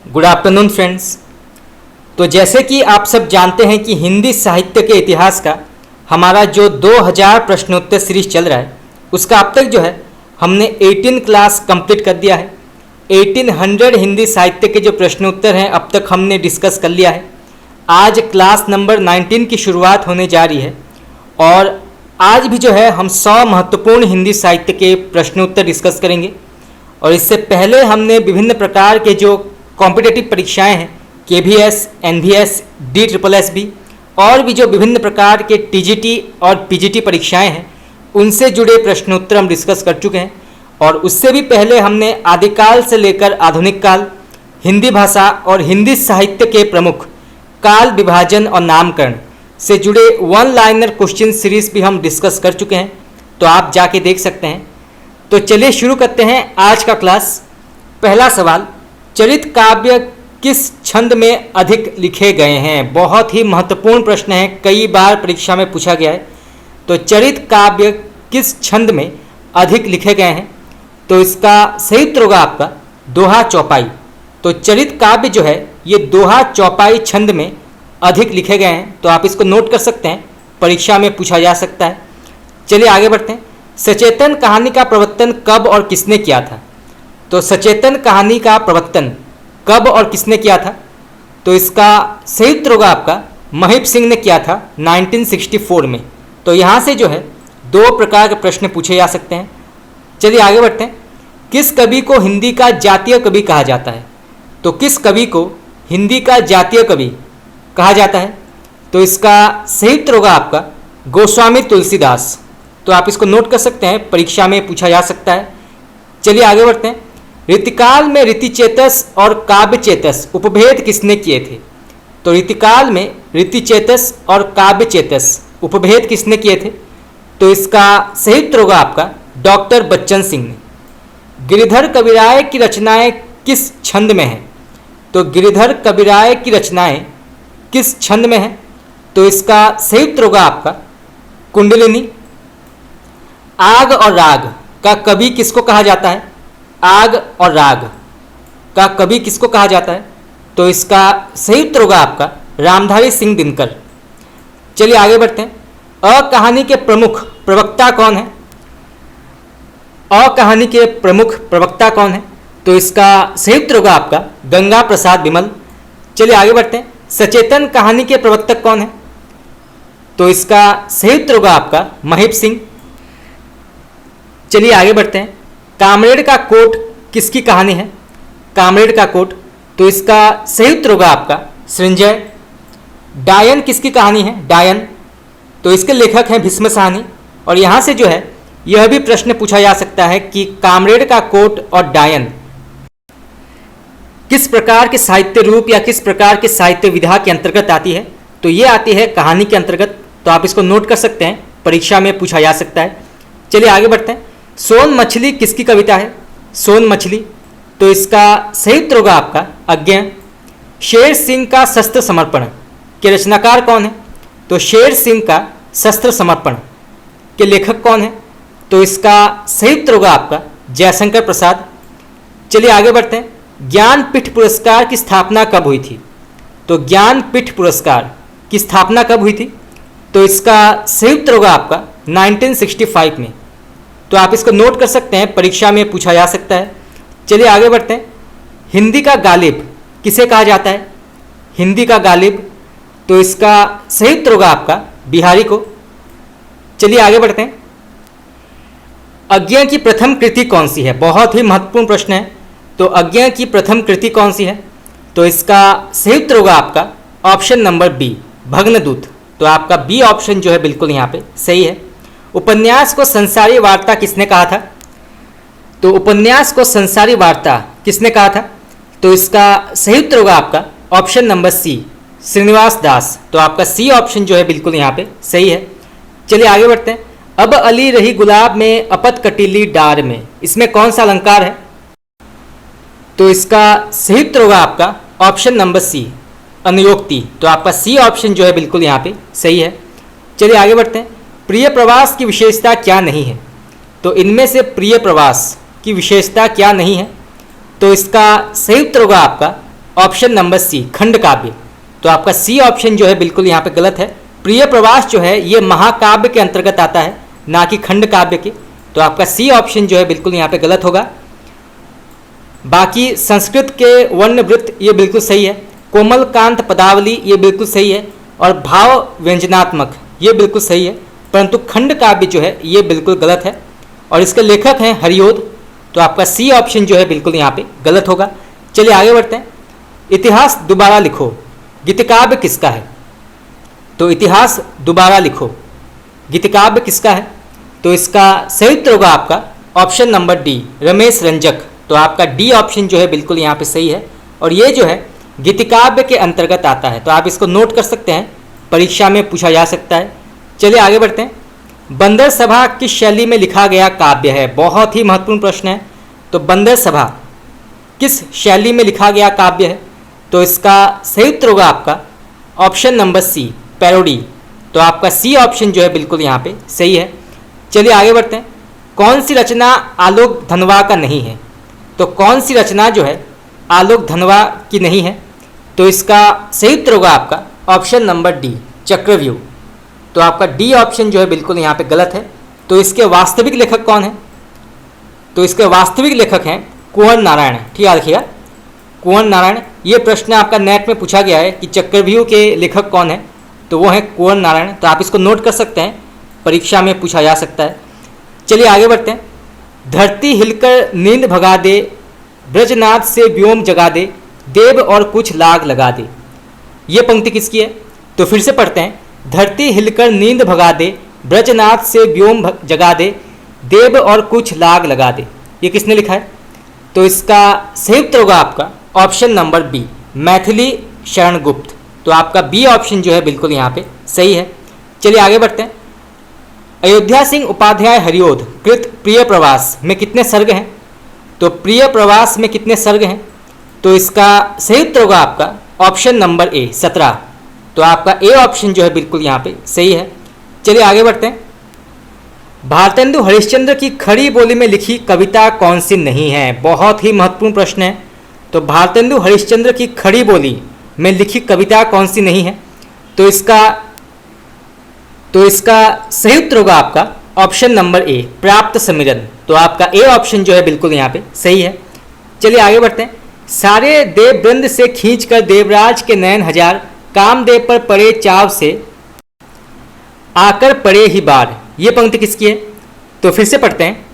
Good afternoon friends. तो जैसे कि आप सब जानते हैं कि हिंदी साहित्य के इतिहास का हमारा जो 2000 प्रश्नोत्तर सीरीज चल रहा है उसका अब तक जो है हमने 18 क्लास कंप्लीट कर दिया है। 1800 हिंदी साहित्य के जो प्रश्नोत्तर हैं अब तक हमने डिस्कस कर लिया है। आज क्लास नंबर 19 की शुरुआत होने जा रही है और आज भी जो है हम 100 महत्वपूर्ण हिंदी साहित्य के प्रश्नोत्तर डिस्कस करेंगे। और इससे पहले हमने विभिन्न प्रकार के जो कॉम्पिटिटिव परीक्षाएं हैं KVS, NVS, DSSB और भी जो विभिन्न प्रकार के TGT और PGT परीक्षाएं हैं उनसे जुड़े प्रश्नोत्तर हम डिस्कस कर चुके हैं। और उससे भी पहले हमने आदिकाल से लेकर आधुनिक काल, हिंदी भाषा और हिंदी साहित्य के प्रमुख काल विभाजन और नामकरण से जुड़े वन लाइनर क्वेश्चन सीरीज भी हम डिस्कस कर चुके हैं, तो आप जाके देख सकते हैं। तो चलिए शुरू करते हैं आज का क्लास। पहला सवाल, चरित काव्य किस छंद में अधिक लिखे गए हैं? बहुत ही महत्वपूर्ण प्रश्न है, कई बार परीक्षा में पूछा गया है। तो चरित काव्य किस छंद में अधिक लिखे गए हैं? तो इसका सही उत्तर होगा आपका दोहा चौपाई। तो चरित काव्य जो है ये दोहा चौपाई छंद में अधिक लिखे गए हैं, तो आप इसको नोट कर सकते हैं, परीक्षा में पूछा जा सकता है। चलिए आगे बढ़ते हैं। सचेतन कहानी का प्रवर्तन कब और किसने किया था? तो सचेतन कहानी का प्रवर्तन कब और किसने किया था? तो इसका सही उत्तर होगा आपका महिप सिंह ने किया था 1964 में। तो यहाँ से जो है दो प्रकार के प्रश्न पूछे जा सकते हैं। चलिए आगे बढ़ते हैं। किस कवि को हिंदी का जातीय कवि कहा जाता है? तो किस कवि को हिंदी का जातीय कवि कहा जाता है? तो इसका सही उत्तर होगा आपका गोस्वामी तुलसीदास। तो आप इसको नोट कर सकते हैं, परीक्षा में पूछा जा सकता है। चलिए आगे बढ़ते हैं। ऋतिकाल में ऋतिचेतस और काव्यचेतस उपभेद किसने किए थे? तो ऋतिकाल में ऋतिचेतस और काव्यचेतस उपभेद किसने किए थे? तो इसका सही उत्तर होगा आपका डॉक्टर बच्चन सिंह ने। गिरिधर कविराय की रचनाएं किस छंद में हैं? तो गिरिधर कविराय की रचनाएं किस छंद में हैं? तो इसका सही उत्तर होगा आपका कुंडलिनी। आग और राग का कवि किसको कहा जाता है? आग और राग का कवि किसको कहा जाता है? तो इसका सही उत्तर होगा आपका रामधारी सिंह दिनकर। चलिए आगे बढ़ते हैं। अ कहानी के प्रमुख प्रवक्ता कौन है? अ कहानी के प्रमुख प्रवक्ता कौन है? तो इसका सही उत्तर होगा आपका गंगा प्रसाद विमल। चलिए आगे बढ़ते हैं। सचेतन कहानी के प्रवर्तक कौन है? तो इसका सही उत्तर होगा आपका महिप सिंह। चलिए आगे बढ़ते हैं। कामरेड का कोट किसकी कहानी है? कामरेड का कोट, तो इसका सही उत्तर होगा आपका सृंजय। डायन किसकी कहानी है? डायन, तो इसके लेखक हैं भीष्म साहनी। और यहाँ से जो है यह भी प्रश्न पूछा जा सकता है कि कामरेड का कोट और डायन किस प्रकार के साहित्य रूप या किस प्रकार के साहित्य विधा के अंतर्गत आती है? तो ये आती है कहानी के अंतर्गत। तो आप इसको नोट कर सकते हैं, परीक्षा में पूछा जा सकता है। चलिए आगे बढ़ते हैं। सोन मछली किसकी कविता है? सोन मछली, तो इसका सही उत्तर होगा आपका अज्ञे। शेर सिंह का शस्त्र समर्पण के रचनाकार कौन है? तो शेर सिंह का शस्त्र समर्पण के लेखक कौन है? तो इसका सही उत्तर होगा आपका जयशंकर प्रसाद। चलिए आगे बढ़ते हैं। ज्ञानपीठ पुरस्कार की स्थापना कब हुई थी? तो ज्ञानपीठ पुरस्कार की स्थापना कब हुई थी? तो इसका सही उत्तर होगा आपका 1965 में। तो आप इसको नोट कर सकते हैं, परीक्षा में पूछा जा सकता है। चलिए आगे बढ़ते हैं। हिंदी का गालिब किसे कहा जाता है? हिंदी का गालिब, तो इसका सही उत्तर होगा आपका बिहारी को। चलिए आगे बढ़ते हैं। अज्ञे की प्रथम कृति कौन सी है? बहुत ही महत्वपूर्ण प्रश्न है। तो अज्ञे की प्रथम कृति कौन सी है? तो इसका सही उत्तर होगा आपका ऑप्शन नंबर बी, भग्नदूत। तो आपका बी ऑप्शन जो है बिल्कुल यहाँ पे सही है। उपन्यास को संसारी वार्ता किसने कहा था? तो उपन्यास को संसारी वार्ता किसने कहा था? तो इसका सही उत्तर होगा आपका ऑप्शन नंबर सी, श्रीनिवास दास। तो आपका सी ऑप्शन जो है बिल्कुल यहाँ पे सही है। चलिए आगे बढ़ते हैं। अब अली रही गुलाब में अपत कटीली डार में, इसमें कौन सा अलंकार है? तो इसका सही उत्तर होगा आपका ऑप्शन नंबर सी, अनुयोक्ति। तो आपका सी ऑप्शन जो है बिल्कुल यहाँ पे सही है। चलिए आगे बढ़ते हैं। प्रिय प्रवास की विशेषता क्या नहीं है? तो इनमें से प्रिय प्रवास की विशेषता क्या नहीं है? तो इसका सही उत्तर होगा आपका ऑप्शन नंबर सी खंड काव्य। तो आपका सी ऑप्शन जो है बिल्कुल यहाँ पे गलत है। प्रिय प्रवास जो है ये महाकाव्य के अंतर्गत आता है, ना कि खंड काव्य के। तो आपका सी ऑप्शन जो है बिल्कुल यहाँ पे गलत होगा। बाकी संस्कृत के वर्णवृत्त ये बिल्कुल सही है, कोमलकांत पदावली ये बिल्कुल सही है, और भाव व्यंजनात्मक ये बिल्कुल सही है, परंतु खंड काव्य जो है ये बिल्कुल गलत है और इसके लेखक हैं हरिओद। तो आपका सी ऑप्शन जो है बिल्कुल यहाँ पे गलत होगा। चलिए आगे बढ़ते हैं। इतिहास दोबारा लिखो गीतिकाव्य किसका है? तो इतिहास दोबारा लिखो गीतिकाव्य किसका है? तो इसका सही उत्तर होगा आपका ऑप्शन नंबर डी रमेश रंजक। तो आपका डी ऑप्शन जो है बिल्कुल यहाँ पे सही है और ये जो है गीतिकाव्य के अंतर्गत आता है। तो आप इसको नोट कर सकते हैं, परीक्षा में पूछा जा सकता है। चलिए आगे बढ़ते हैं। बंदर सभा किस शैली में लिखा गया काव्य है? बहुत ही महत्वपूर्ण प्रश्न है। तो बंदर सभा किस शैली में लिखा गया काव्य है? तो इसका सही उत्तर होगा आपका ऑप्शन नंबर सी पैरोडी। तो आपका सी ऑप्शन जो है बिल्कुल यहाँ पे सही है। चलिए आगे बढ़ते हैं। कौन सी रचना आलोक धनवा का नहीं है? तो कौन सी रचना जो है आलोक धनवा की नहीं है? तो इसका सही उत्तर होगा आपका ऑप्शन नंबर डी चक्रव्यूह। तो आपका डी ऑप्शन जो है बिल्कुल यहाँ पे गलत है। तो इसके वास्तविक लेखक कौन है? तो इसके वास्तविक लेखक हैं कुंवर नारायण। ठीक है, देखिएगा कुंवर नारायण। ये प्रश्न आपका नेट में पूछा गया है कि चक्रव्यूह के लेखक कौन है? तो वो है कुंवर नारायण। तो आप इसको नोट कर सकते हैं, परीक्षा में पूछा जा सकता है। चलिए आगे बढ़ते हैं। धरती हिलकर नींद भगा दे, ब्रजनाथ से व्योम जगा दे, देव और कुछ लाग लगा दे। ये पंक्ति किसकी है? तो फिर से पढ़ते हैं। धरती हिलकर नींद भगा दे, ब्रजनाथ से व्योम जगा दे, देव और कुछ लाग लगा दे। ये किसने लिखा है? तो इसका सही उत्तर होगा आपका option number B Maithili Sharan Gupt. तो आपका बी ऑप्शन जो है बिल्कुल यहाँ पे सही है। चलिए आगे बढ़ते हैं। अयोध्या सिंह उपाध्याय हरिओद कृत प्रिय प्रवास में कितने सर्ग हैं? तो प्रिय प्रवास में कितने सर्ग हैं? तो इसका सही उत्तर होगा आपका ऑप्शन नंबर ए 17। तो आपका ए ऑप्शन जो है बिल्कुल यहाँ पे सही है। चलिए आगे बढ़ते हैं। भारतेंदु हरिश्चंद्र की खड़ी बोली में लिखी कविता कौन सी नहीं है? बहुत ही महत्वपूर्ण प्रश्न है। तो भारतेंदु हरिश्चंद्र की खड़ी बोली में लिखी कविता कौन सी नहीं है? तो इसका सही उत्तर होगा आपका ऑप्शन नंबर ए प्राप्त समिरन। तो आपका ए ऑप्शन जो है बिल्कुल यहाँ पे सही है। चलिए आगे बढ़ते हैं। सारे देव वृंद से खींचकर देवराज के नयन हजार, कामदेव पर पड़े चाव से आकर पड़े ही बार। ये पंक्ति किसकी है? तो फिर से पढ़ते हैं।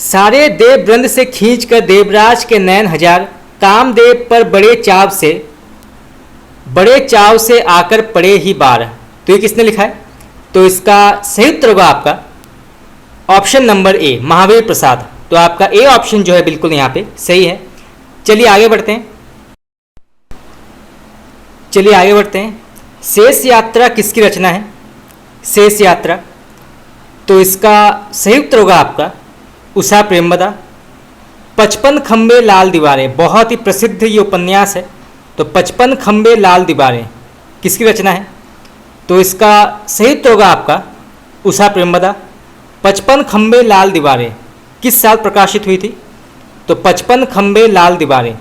सारे देव वृंद से खींचकर देवराज के नयन हजार, कामदेव पर बड़े चाव से आकर पड़े ही बार। तो ये किसने लिखा है? तो इसका सही उत्तर होगा आपका option number A Mahavir Prasad. तो आपका ए ऑप्शन जो है बिल्कुल यहाँ पे सही है। चलिए आगे बढ़ते हैं। शेष यात्रा किसकी रचना है? शेष यात्रा। तो इसका सही उत्तर होगा आपका उषा प्रेमवदा। 55 खंबे लाल दीवारें, बहुत ही प्रसिद्ध ये उपन्यास है। तो 55 खंबे लाल दीवारें किसकी रचना है? तो इसका सही उत्तर होगा आपका उषा प्रेमवदा। 55 खंबे लाल दीवारें किस साल प्रकाशित हुई थी? तो 55 खंबे लाल दीवारें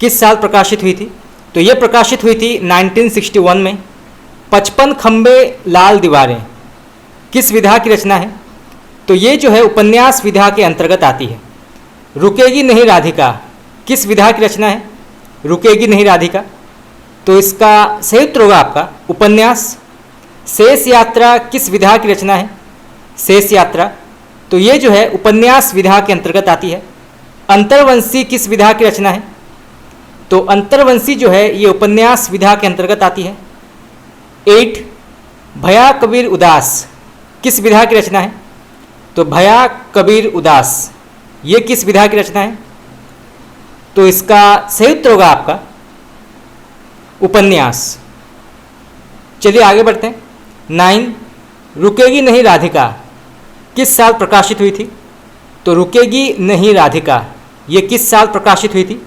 किस साल प्रकाशित हुई थी? तो ये प्रकाशित हुई थी 1961 में। 55 खंबे लाल दीवारें किस विधा की रचना है? तो ये जो है उपन्यास विधा के अंतर्गत आती है। रुकेगी नहीं राधिका किस विधा की रचना है? रुकेगी नहीं राधिका। तो इसका सही उत्तर होगा आपका उपन्यास। शेष यात्रा किस विधा की रचना है? शेष यात्रा। तो ये जो है उपन्यास विधा के अंतर्गत आती है। अंतर्वंशी किस विधा की रचना है? तो अंतर्वंशी जो है ये उपन्यास विधा के अंतर्गत आती है। 8 भया कबीर उदास किस विधा की रचना है? तो भया कबीर उदास ये किस विधा की रचना है? तो इसका सही उत्तर होगा आपका उपन्यास। चलिए आगे बढ़ते हैं। 9 रुकेगी नहीं राधिका किस साल प्रकाशित हुई थी? तो रुकेगी नहीं राधिका ये किस साल प्रकाशित हुई थी?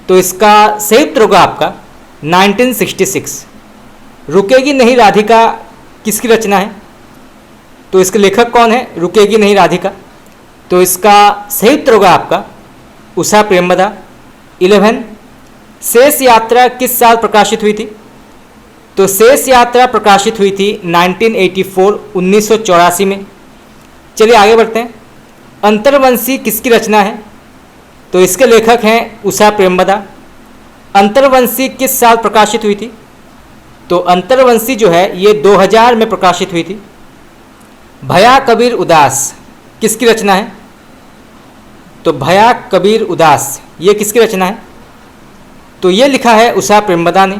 तो इसका सही उत्तर होगा आपका 1966। रुकेगी नहीं राधिका किसकी रचना है? तो इसके लेखक कौन है? रुकेगी नहीं राधिका। तो इसका सही उत्तर होगा आपका उषा प्रेमवदा। 11 शेष यात्रा किस साल प्रकाशित हुई थी? तो शेष यात्रा प्रकाशित हुई थी 1984 1984 में। चलिए आगे बढ़ते हैं। अंतर्वंशी किसकी रचना है? तो इसके लेखक हैं उषा प्रेमवदा। अंतर्वंशी किस साल प्रकाशित हुई थी? तो अंतर्वंशी जो है ये 2000 में प्रकाशित हुई थी। भया कबीर उदास किसकी रचना है? तो भया कबीर उदास ये किसकी रचना है? तो ये लिखा है उषा प्रेमवदा ने।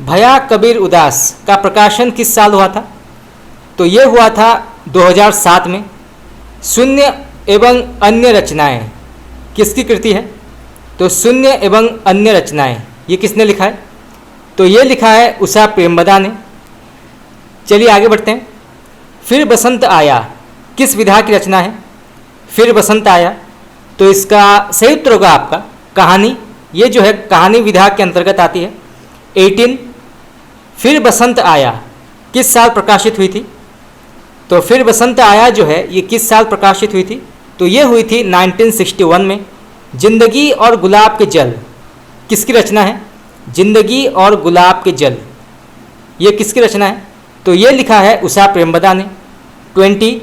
भया कबीर उदास का प्रकाशन किस साल हुआ था? तो ये हुआ था 2007 में। शून्य एवं अन्य रचनाएं किसकी कृति है? तो शून्य एवं अन्य रचनाएं ये किसने लिखा है? तो ये लिखा है उषा प्रेमवदा ने। चलिए आगे बढ़ते हैं। फिर बसंत आया किस विधा की रचना है? फिर बसंत आया तो इसका सही उत्तर होगा आपका कहानी। ये जो है कहानी विधा के अंतर्गत आती है। 18 फिर बसंत आया किस साल प्रकाशित हुई थी? तो फिर बसंत आया जो है ये किस साल प्रकाशित हुई थी? तो ये हुई थी 1961 में। जिंदगी और गुलाब के जल किसकी रचना है? जिंदगी और गुलाब के जल ये किसकी रचना है? तो ये लिखा है उषा प्रेमवदा ने। 20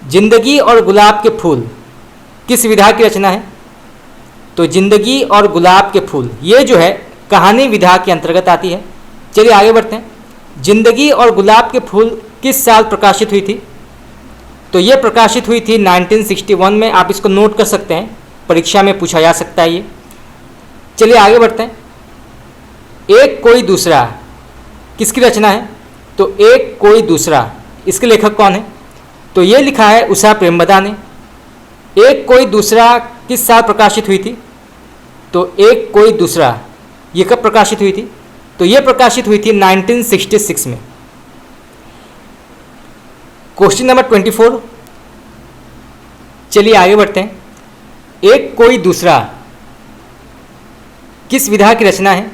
जिंदगी और गुलाब के फूल किस विधा की रचना है? तो जिंदगी और गुलाब के फूल ये जो है कहानी विधा के अंतर्गत आती है। चलिए आगे बढ़ते हैं। जिंदगी और गुलाब के फूल किस साल प्रकाशित हुई थी? तो ये प्रकाशित हुई थी 1961 में। आप इसको नोट कर सकते हैं, परीक्षा में पूछा जा सकता है ये। चलिए आगे बढ़ते हैं। एक कोई दूसरा किसकी रचना है? तो एक कोई दूसरा इसके लेखक कौन है? तो ये लिखा है उषा प्रेमवदा ने। एक कोई दूसरा किस साल प्रकाशित हुई थी? तो एक कोई दूसरा ये कब प्रकाशित हुई थी? तो ये प्रकाशित हुई थी 1966 में। Question number 24। चलिए आगे बढ़ते हैं। एक कोई दूसरा किस विधा की रचना है?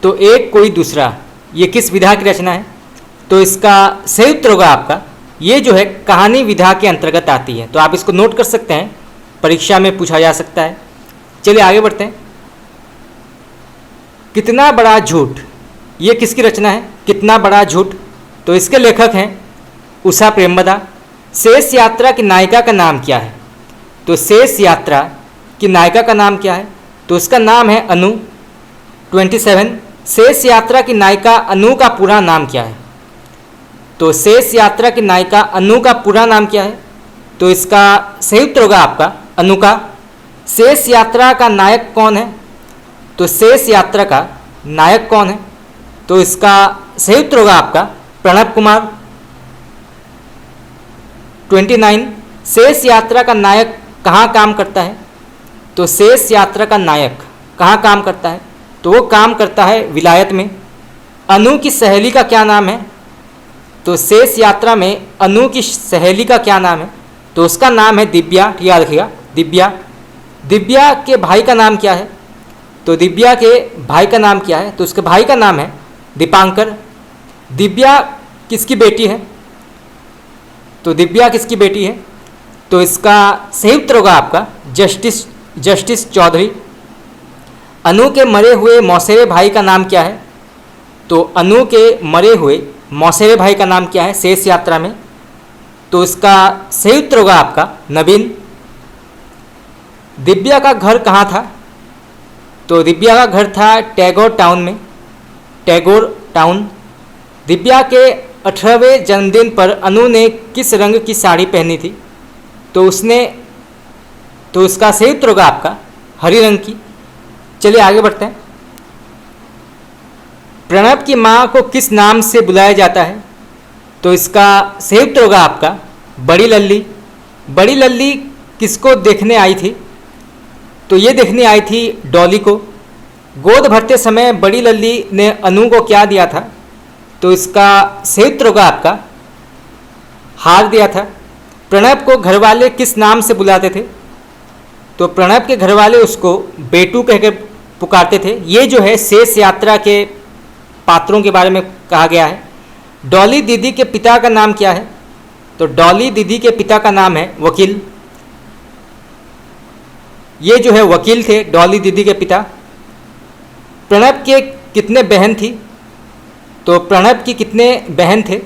तो एक कोई दूसरा ये किस विधा की रचना है? तो इसका सही उत्तर होगा आपका ये जो है कहानी विधा के अंतर्गत आती है। तो आप इसको नोट कर सकते हैं, परीक्षा में पूछा जा सकता है। चलिए आगे बढ़ते हैं। कितना बड़ा झूठ ये किसकी रचना है? कितना बड़ा झूठ तो इसके लेखक हैं उषा प्रेमवदा। शेष यात्रा की नायिका का नाम क्या है? तो शेष यात्रा की नायिका का नाम क्या है? तो उसका नाम है अनु। 27 शेष यात्रा की नायिका अनु का पूरा नाम क्या है? तो शेष यात्रा की नायिका अनु का पूरा नाम क्या है? तो इसका सही उत्तर होगा आपका अनु का। शेष यात्रा का नायक कौन है? तो शेष यात्रा का नायक कौन है? तो इसका सही उत्तर होगा आपका प्रणब कुमार। 29 शेष यात्रा का नायक कहाँ काम करता है? तो शेष यात्रा का नायक कहाँ काम करता है? तो वो काम करता है विलायत में। अनु की सहेली का क्या नाम है? तो शेष यात्रा में अनु की सहेली का क्या नाम है? तो उसका नाम है दिव्या। याद रखिएगा दिव्या। दिव्या के भाई का नाम क्या है? तो दिव्या के भाई का नाम क्या है? तो उसके भाई का नाम है दीपांकर। दिव्या किसकी बेटी है? तो दिव्या किसकी बेटी है? तो इसका सही उत्तर होगा आपका जस्टिस चौधरी। अनु के मरे हुए मौसेरे भाई का नाम क्या है? तो अनु के मरे हुए मौसेरे भाई का नाम क्या है शेष यात्रा में? तो इसका सही उत्तर होगा आपका नवीन। दिव्या का घर कहाँ था? तो दिव्या का घर था टैगोर टाउन में। टैगोर टाउन। दिव्या के 18वें जन्मदिन पर अनु ने किस रंग की साड़ी पहनी थी? तो उसका सही उत्तर होगा आपका हरी रंग की। चलिए आगे बढ़ते हैं। प्रणब की माँ को किस नाम से बुलाया जाता है? तो इसका सही उत्तर होगा आपका बड़ी लल्ली। बड़ी लल्ली किसको देखने आई थी? तो ये देखने आई थी डॉली को। गोद भरते समय बड़ी लल्ली ने अनु को क्या दिया था? तो इसका सही उत्तर होगा आपका हार दिया था। प्रणब को घरवाले किस नाम से बुलाते थे? तो प्रणब के घरवाले उसको बेटू कहकर पुकारते थे। ये जो है शेष यात्रा के पात्रों के बारे में कहा गया है। डॉली दीदी के पिता का नाम क्या है? तो डॉली दीदी के पिता का नाम है वकील। ये जो है वकील थे डॉली दीदी के पिता। प्रणब के कितने बहन थी? तो प्रणब की कितने बहन थे?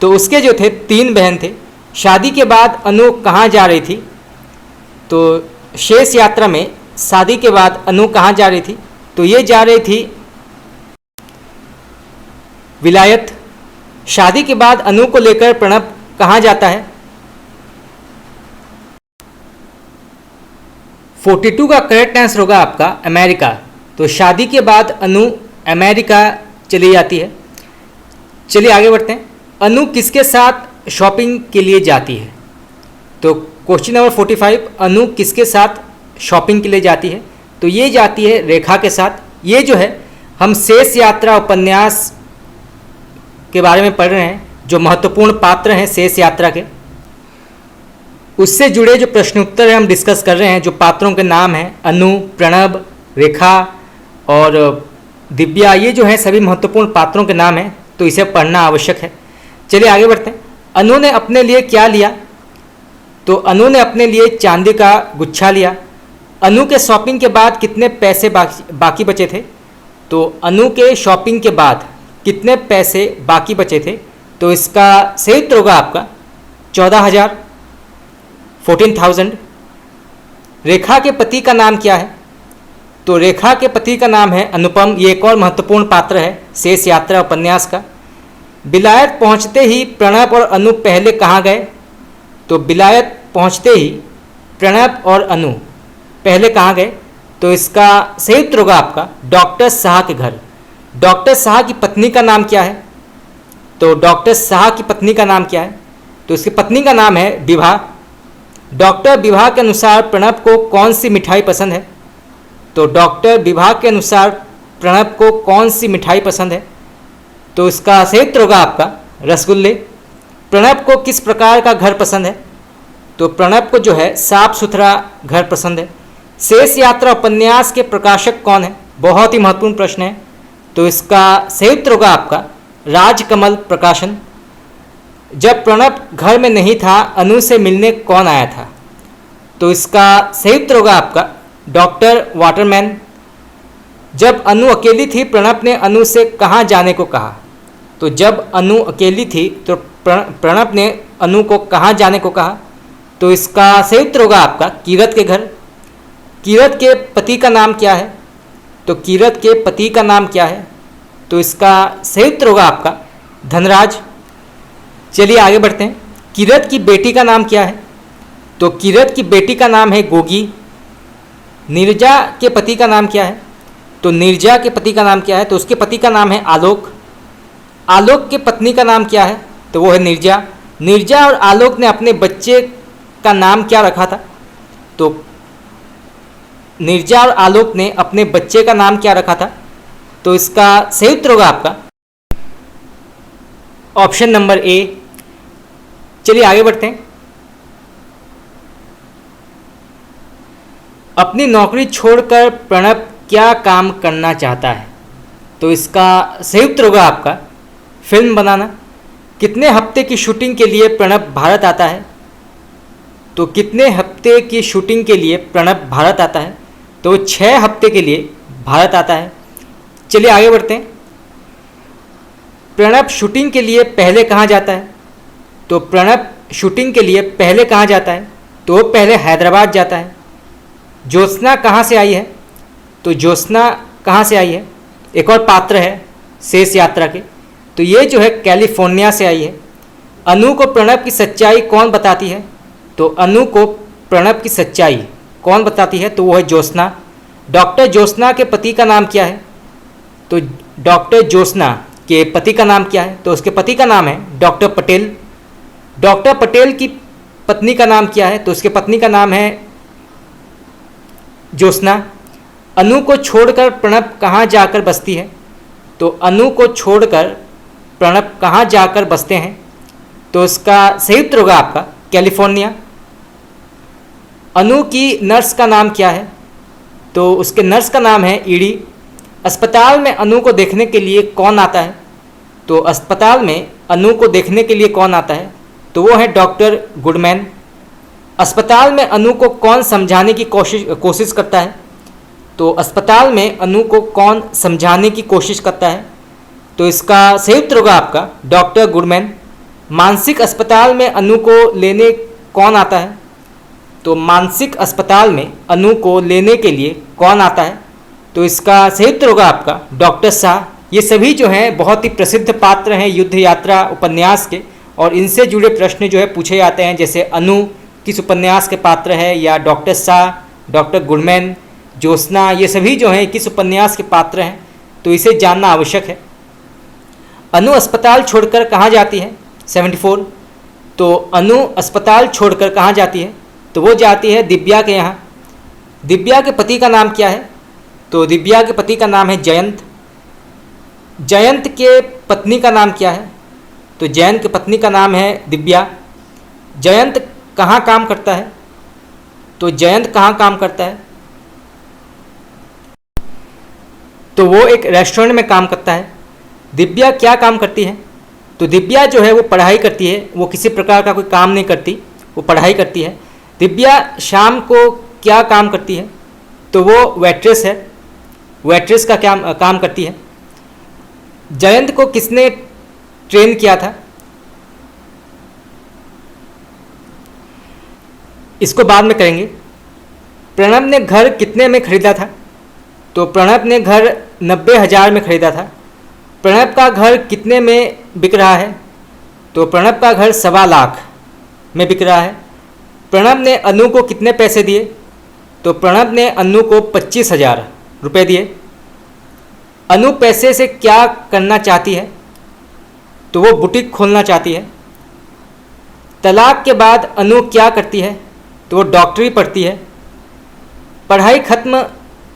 तो उसके जो थे 3 बहन थे। शादी के बाद अनु कहाँ जा रही थी? तो शेष यात्रा में शादी के बाद अनु कहाँ जा रही थी? तो ये जा रही थी विलायत। शादी के बाद अनु को लेकर प्रणब कहाँ जाता है? 42 का करेक्ट आंसर होगा आपका अमेरिका। तो शादी के बाद अनु अमेरिका चली जाती है। चलिए आगे बढ़ते हैं। अनु किसके साथ शॉपिंग के लिए जाती है? तो क्वेश्चन नंबर 45, अनु किसके साथ शॉपिंग के लिए जाती है? तो ये जाती है रेखा के साथ। ये जो है हम शेष यात्रा उपन्यास के बारे में पढ़ रहे हैं, जो महत्वपूर्ण पात्र हैं शेष यात्रा के, उससे जुड़े जो प्रश्न उत्तर हैं हम डिस्कस कर रहे हैं। जो पात्रों के नाम हैं अनु, प्रणब, रेखा और दिव्या, ये जो है सभी महत्वपूर्ण पात्रों के नाम हैं, तो इसे पढ़ना आवश्यक है। चलिए आगे बढ़ते हैं। अनु ने अपने लिए क्या लिया? तो अनु ने अपने लिए चांदी का गुच्छा लिया। अनु के शॉपिंग के बाद कितने पैसे बाकी बचे थे? तो अनु के शॉपिंग के बाद कितने पैसे बाकी बचे थे? तो इसका सही उत्तर होगा आपका 14,000, 14,000। रेखा के पति का नाम क्या है? तो रेखा के पति का नाम है अनुपम। ये एक और महत्वपूर्ण पात्र है शेष यात्रा उपन्यास का। विलायत पहुंचते ही प्रणब और अनु पहले कहाँ गए? तो विलायत पहुंचते ही प्रणब और अनु पहले कहाँ गए? तो इसका सही उत्तर होगा आपका डॉक्टर शाह के घर। डॉक्टर शाह की पत्नी का नाम क्या है? तो डॉक्टर शाह की पत्नी का नाम क्या है? तो इसकी पत्नी का नाम है विभा। डॉक्टर विभा के अनुसार प्रणब को कौन सी मिठाई पसंद है? तो डॉक्टर विभा के अनुसार प्रणब को कौन सी मिठाई पसंद है? तो इसका सही उत्तर होगा आपका रसगुल्ले। प्रणब को किस प्रकार का घर पसंद है? तो प्रणब को जो है साफ सुथरा घर पसंद है। शेष यात्रा उपन्यास के प्रकाशक कौन है? बहुत ही महत्वपूर्ण प्रश्न है। तो इसका सही उत्तर होगा आपका राजकमल प्रकाशन। जब प्रणब घर में नहीं था, अनु से मिलने कौन आया था? तो इसका सही उत्तर होगा आपका डॉक्टर वाटरमैन। जब अनु अकेली थी, प्रणब ने अनु से कहाँ जाने को कहा? तो जब अनु अकेली थी तो प्रणब ने अनु को कहाँ जाने को कहा? तो इसका सही उत्तर होगा आपका कीरत के घर। कीरत के पति का नाम क्या है? तो कीरत के पति का नाम क्या है? तो इसका सही उत्तर होगा आपका धनराज। चलिए आगे बढ़ते हैं। कीरत की बेटी का नाम क्या है? तो कीरत की बेटी का नाम है गोगी। नीरजा के पति का नाम क्या है? तो नीरजा के पति का नाम क्या है? तो उसके पति का नाम है आलोक। आलोक के पत्नी का नाम क्या है? तो वो है नीरजा। नीरजा और आलोक ने अपने बच्चे का नाम क्या रखा था? तो नीरजा और आलोक ने अपने बच्चे का नाम क्या रखा था? तो इसका सही उत्तर होगा आपका ऑप्शन नंबर ए। चलिए आगे बढ़ते हैं। अपनी नौकरी छोड़कर प्रणब क्या काम करना चाहता है? तो इसका सही उत्तर होगा आपका फिल्म बनाना। कितने हफ्ते की शूटिंग के लिए प्रणब भारत आता है? तो कितने हफ्ते की शूटिंग के लिए प्रणब भारत आता है? तो 6 हफ्ते के लिए भारत आता है। चलिए आगे बढ़ते हैं। प्रणब शूटिंग के लिए पहले कहाँ जाता है? तो प्रणब शूटिंग के लिए पहले कहाँ जाता है? तो वो पहले हैदराबाद जाता है। ज्योत्सना कहाँ से आई है? तो ज्योत्सना कहाँ से आई है? एक और पात्र है शेष यात्रा के, तो ये जो है कैलिफोर्निया से आई है। अनु को प्रणब की सच्चाई कौन बताती है? तो अनु को प्रणब की सच्चाई कौन बताती है? तो वो है ज्योत्सना। डॉक्टर ज्योत्सना के पति का नाम क्या है? तो डॉक्टर ज्योत्सना के पति का नाम क्या है? तो उसके पति का नाम है डॉक्टर पटेल। डॉक्टर पटेल की पत्नी का नाम क्या है? तो उसके पत्नी का नाम है ज्योत्सना। अनु को छोड़कर प्रणब कहाँ जाकर बसती है? तो अनु को छोड़कर प्रणब कहाँ जाकर बसते हैं? तो इसका सही उत्तर होगा आपका कैलिफोर्निया। अनु की नर्स का नाम क्या है? तो उसके नर्स का नाम है ईडी। अस्पताल में अनु को देखने के लिए कौन आता है? तो अस्पताल में अनु को देखने के लिए कौन आता है? तो वो है डॉक्टर गुडमैन। अस्पताल में अनु को कौन समझाने की कोशिश करता है? तो अस्पताल में अनु को कौन समझाने की कोशिश करता है? तो इसका सही उत्तर होगा आपका डॉक्टर गुडमैन। मानसिक अस्पताल में अनु को लेने कौन आता है? तो मानसिक अस्पताल में अनु को लेने के लिए कौन आता है? तो इसका सही उत्तर होगा आपका डॉक्टर शाह। ये सभी जो हैं बहुत ही प्रसिद्ध पात्र हैं युद्ध यात्रा उपन्यास के, और इनसे जुड़े प्रश्न जो है पूछे जाते हैं, जैसे अनु किस उपन्यास के पात्र है, या doctor Shah, doctor Goodman, Jyotsna, ये सभी जो हैं किस उपन्यास के पात्र हैं, तो इसे जानना आवश्यक है। अनु अस्पताल छोड़कर कहाँ जाती है? 74। तो अनु अस्पताल छोड़कर कहाँ जाती है? तो वो जाती है दिव्या के यहाँ। दिव्या के पति का नाम क्या है? तो दिव्या के पति का नाम है जयंत। जयंत के पत्नी का नाम क्या है? तो जयंत के पत्नी का नाम है दिव्या। जयंत कहाँ काम करता है? तो जयंत कहाँ काम करता है? तो वो एक रेस्टोरेंट में काम करता है। दिव्या क्या काम करती है? तो दिव्या जो है वो पढ़ाई करती है, वो किसी प्रकार का कोई काम नहीं करती, वो पढ़ाई करती है। दिव्या शाम को क्या काम करती है? तो वो वेट्रेस है, वेट्रेस का काम करती है। जयंत को किसने ट्रेन किया था? इसको बाद में करेंगे। प्रणब ने घर कितने में खरीदा था? तो प्रणब ने घर 90,000 में खरीदा था। प्रणब का घर कितने में बिक रहा है? तो प्रणब का घर 1.25 लाख में बिक रहा है। प्रणब ने अनु को कितने पैसे दिए? तो प्रणब ने अनु को 25,000 रुपये दिए। अनु पैसे से क्या करना चाहती है? तो वो बुटीक खोलना चाहती है। तलाक के बाद अनु क्या करती है? तो वो डॉक्टरी पढ़ती है। पढ़ाई खत्म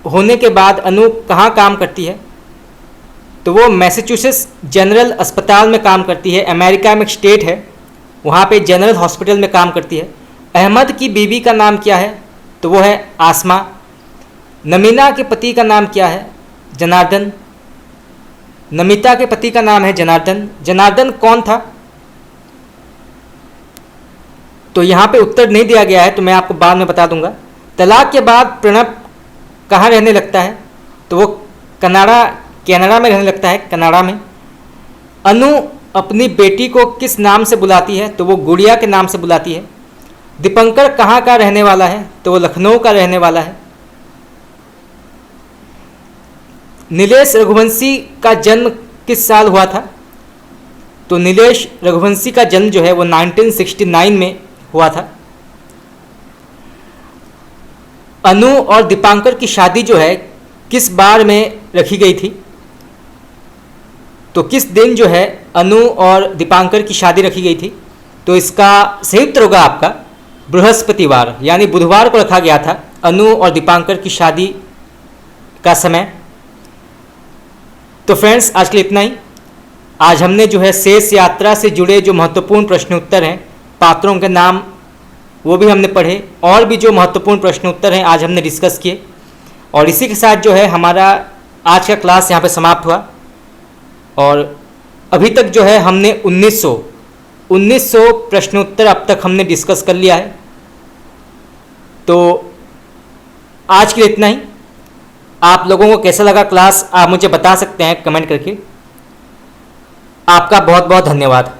होने के बाद अनु कहाँ काम करती है? तो वो मैसाचुसेट्स जनरल अस्पताल में काम करती है। अमेरिका में एक स्टेट है, वहाँ पे जनरल हॉस्पिटल में काम करती है। अहमद की बीवी का नाम क्या है? तो वो है आसमा। नमीना के पति का नाम क्या है? जनार्दन। नमिता के पति का नाम है जनार्दन। जनार्दन कौन था? तो यहाँ पे उत्तर नहीं दिया गया है, तो मैं आपको बाद में बता दूंगा। तलाक के बाद प्रणब कहाँ रहने लगता है? तो वो कनाडा में रहने लगता है, कनाडा में। अनु अपनी बेटी को किस नाम से बुलाती है? तो वो गुड़िया के नाम से बुलाती है। दीपंकर कहाँ का रहने वाला है? तो वो लखनऊ का रहने वाला है। नीलेश रघुवंशी का जन्म किस साल हुआ था? तो नीलेश रघुवंशी का जन्म जो है वो 1969 में हुआ था। अनु और दीपांकर की शादी जो है किस बार में रखी गई थी? तो किस दिन जो है अनु और दीपांकर की शादी रखी गई थी? तो इसका सही उत्तर होगा आपका बृहस्पतिवार, यानी बुधवार को रखा गया था अनु और दीपांकर की शादी का समय। तो फ्रेंड्स, आज के लिए इतना ही। आज हमने जो है शेष यात्रा से जुड़े जो महत्वपूर्ण प्रश्न उत्तर हैं, पात्रों के नाम, वो भी हमने पढ़े, और भी जो महत्वपूर्ण प्रश्न उत्तर हैं आज हमने डिस्कस किए। और इसी के साथ जो है हमारा आज का क्लास यहाँ पे समाप्त हुआ। और अभी तक जो है हमने 1900 प्रश्न उत्तर अब तक हमने डिस्कस कर लिया है। तो आज के लिए इतना ही। आप लोगों को कैसा लगा क्लास, आप मुझे बता सकते हैं कमेंट करके। आपका बहुत बहुत धन्यवाद।